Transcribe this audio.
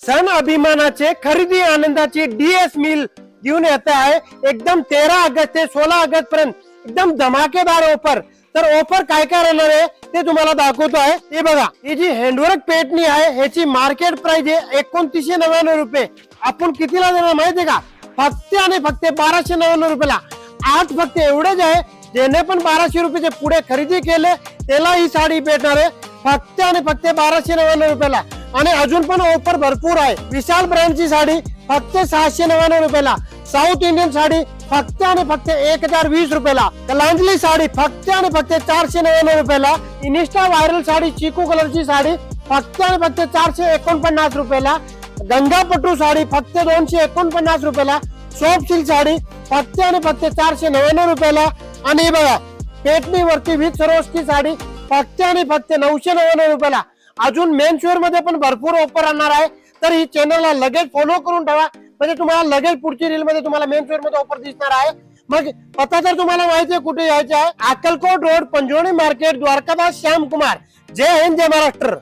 सण अभिमानाचे खरेदी आनंदाची डीएस मिल घेऊन येत आहे एकदम 13 ऑगस्ट ते 16 ऑगस्ट पर्यंत एकदम धमाकेदार ऑफर। तर ऑफर काय काय राहणार आहे ते तुम्हाला दाखवतो आहे। हे बघा, ही जी हँडवर्क पेटणी आहे ह्याची मार्केट प्राइस आहे 2999 रुपये। आपण कितीला देणार माहितीये का? फक्त आणि फक्त 1299 रुपयाला। आज फक्त एवढेच आहे, ज्याने पण 1200 रुपयाचे पुढे खरेदी केले त्याला ही साडी भेटणार आहे फक्त आणि फक्त 1299 रुपयाला। आणि अजून पण ऑफर भरपूर आहे। विशाल ब्रँडची साडी फक्त 699 रुपयाला। साऊथ इंडियन साडी फक्त आणि फक्त 1020 रुपयाला। कलांजली साडी फक्त आणि फक्त 499 रुपयाला। इन्स्टा व्हायरल साडी चिकू कलरची साडी फक्त आणि फक्त 449 रुपयाला। गंगापटू साडी फक्त 249 रुपयाला। सॉफ्ट सिल्क साडी फक्त आणि फक्त 499 रुपयाला। आणि बघा, पेटणी वरती विथ सरोस्की साडी फक्त आणि फक्त 999 रुपयाला। अजून मेन्स वेअर मध्ये पण भरपूर ऑफर आणणार आहे, तर ही चॅनलला लगेच फॉलो करून ठेवा, म्हणजे तुम्हाला लगेच पुढची रील मध्ये तुम्हाला मेन्स वेअर मध्ये ऑफर दिसणार आहे। मग पता जर तुम्हाला माहिती आहे कुठे यायचं आहे, अक्कलकोट रोड, पंजोणी मार्केट, द्वारकादास, श्याम कुमार। जय हिंद, जय महाराष्ट्र।